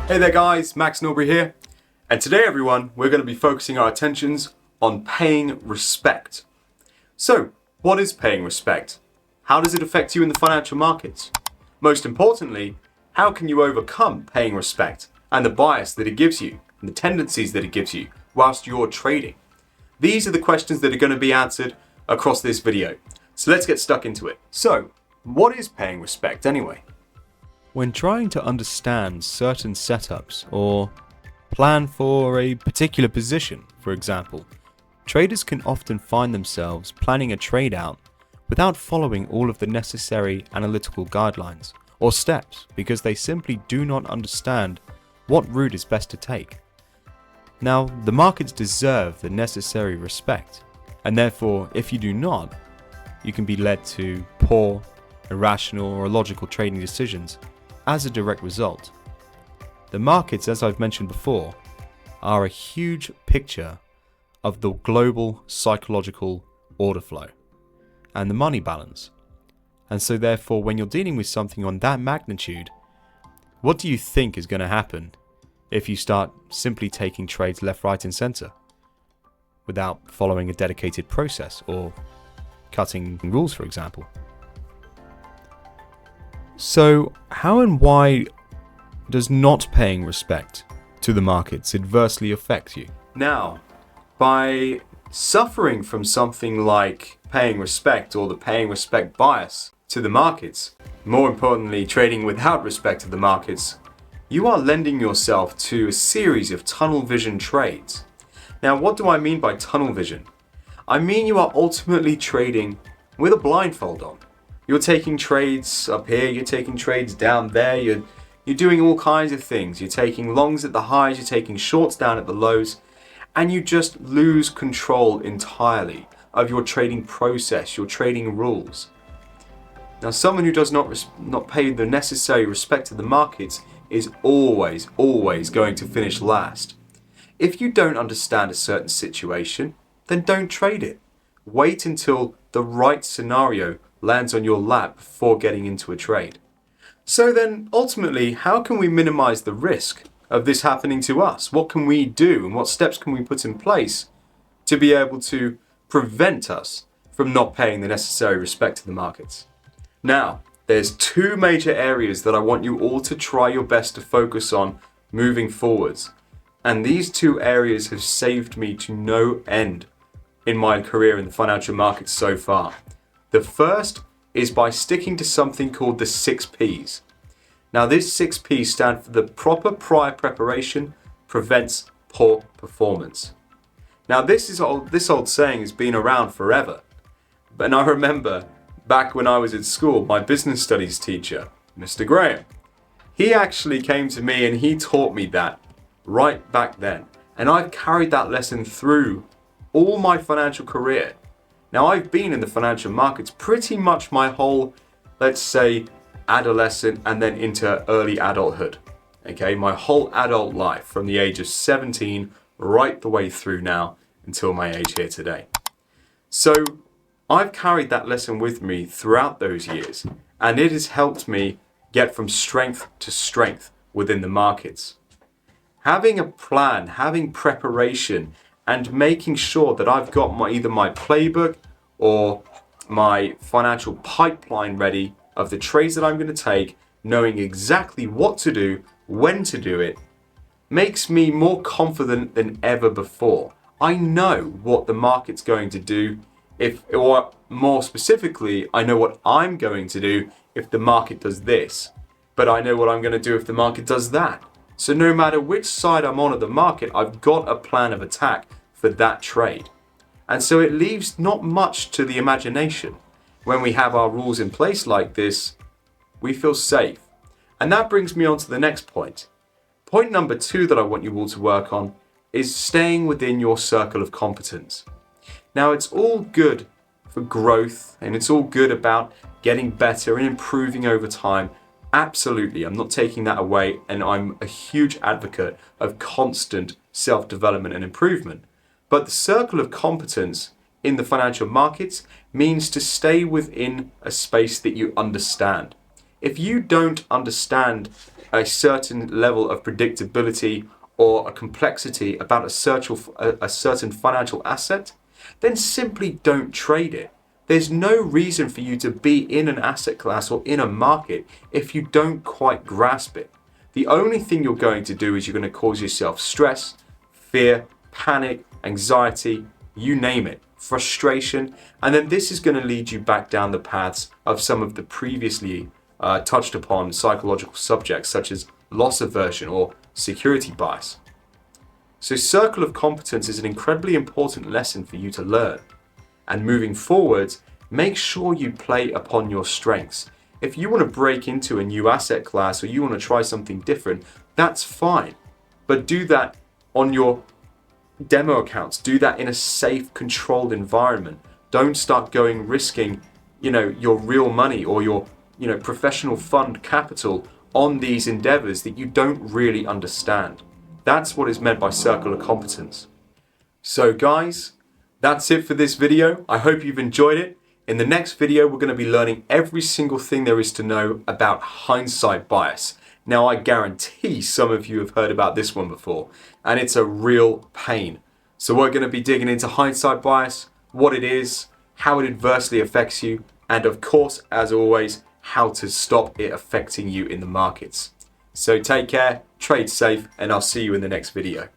Hey there guys, Max Norbury here, and today everyone, we're going to be focusing our attentions on paying respect. So, what is paying respect? How does it affect you in the financial markets? Most importantly, how can you overcome paying respect and the bias that it gives you and the tendencies that it gives you whilst you're trading? These are the questions that are going to be answered across this video. So let's get stuck into it. So, what is paying respect anyway? When trying to understand certain setups or plan for a particular position, for example, traders can often find themselves planning a trade out without following all of the necessary analytical guidelines or steps because they simply do not understand what route is best to take. Now, the markets deserve the necessary respect, and therefore, if you do not, you can be led to poor, irrational, or illogical trading decisions as a direct result. The markets, as I've mentioned before, are a huge picture of the global psychological order flow and the money balance. And so therefore, when you're dealing with something on that magnitude, what do you think is going to happen if you start simply taking trades left, right and center without following a dedicated process or cutting rules, for example? So, how and why does not paying respect to the markets adversely affect you? Now, by suffering from something like paying respect or the paying respect bias to the markets, more importantly, trading without respect to the markets, you are lending yourself to a series of tunnel vision trades. Now, what do I mean by tunnel vision? I mean you are ultimately trading with a blindfold on. You're taking trades up here, you're taking trades down there, you're doing all kinds of things. You're taking longs at the highs, you're taking shorts down at the lows, and you just lose control entirely of your trading process, your trading rules. Now, someone who does not pay the necessary respect to the markets is always going to finish last. If you don't understand a certain situation, then don't trade it. Wait until the right scenario lands on your lap before getting into a trade. So then, ultimately, how can we minimize the risk of this happening to us? What can we do and what steps can we put in place to be able to prevent us from not paying the necessary respect to the markets? Now, there's two major areas that I want you all to try your best to focus on moving forwards. And these two areas have saved me to no end in my career in the financial markets so far. The first is by sticking to something called the 6 Ps. Now, this 6 Ps stand for the proper prior preparation prevents poor performance. Now, this old saying has been around forever. And I remember back when I was at school, my business studies teacher, Mr. Graham, he actually came to me and he taught me that right back then. And I've carried that lesson through all my financial career. Now, I've been in the financial markets pretty much my whole, let's say, adolescent and then into early adulthood. Okay, my whole adult life from the age of 17 right the way through now until my age here today. So I've carried that lesson with me throughout those years, and it has helped me get from strength to strength within the markets. Having a plan, having preparation, and making sure that I've got either my playbook or my financial pipeline ready of the trades that I'm going to take, knowing exactly what to do, when to do it, makes me more confident than ever before. I know what the market's going to do, or more specifically, I know what I'm going to do if the market does this, but I know what I'm going to do if the market does that. So no matter which side I'm on of the market, I've got a plan of attack for that trade. And so it leaves not much to the imagination. When we have our rules in place like this, we feel safe. And that brings me on to the next point. Point number 2 that I want you all to work on is staying within your circle of competence. Now, it's all good for growth and it's all good about getting better and improving over time. Absolutely, I'm not taking that away, and I'm a huge advocate of constant self-development and improvement. But the circle of competence in the financial markets means to stay within a space that you understand. If you don't understand a certain level of predictability or a complexity about a certain financial asset, then simply don't trade it. There's no reason for you to be in an asset class or in a market if you don't quite grasp it. The only thing you're going to do is you're going to cause yourself stress, fear, panic, anxiety, you name it, frustration, and then this is going to lead you back down the paths of some of the previously touched upon psychological subjects such as loss aversion or security bias. So circle of competence is an incredibly important lesson for you to learn. And moving forwards, make sure you play upon your strengths. If you want to break into a new asset class or you want to try something different, that's fine. But do that on your demo accounts. Do that in a safe, controlled environment. Don't start risking, your real money or your, professional fund capital on these endeavors that you don't really understand. That's what is meant by circle of competence. So guys, that's it for this video. I hope you've enjoyed it. In the next video, we're going to be learning every single thing there is to know about hindsight bias. Now, I guarantee some of you have heard about this one before, and it's a real pain. So we're going to be digging into hindsight bias, what it is, how it adversely affects you, and of course, as always, how to stop it affecting you in the markets. So take care, trade safe, and I'll see you in the next video.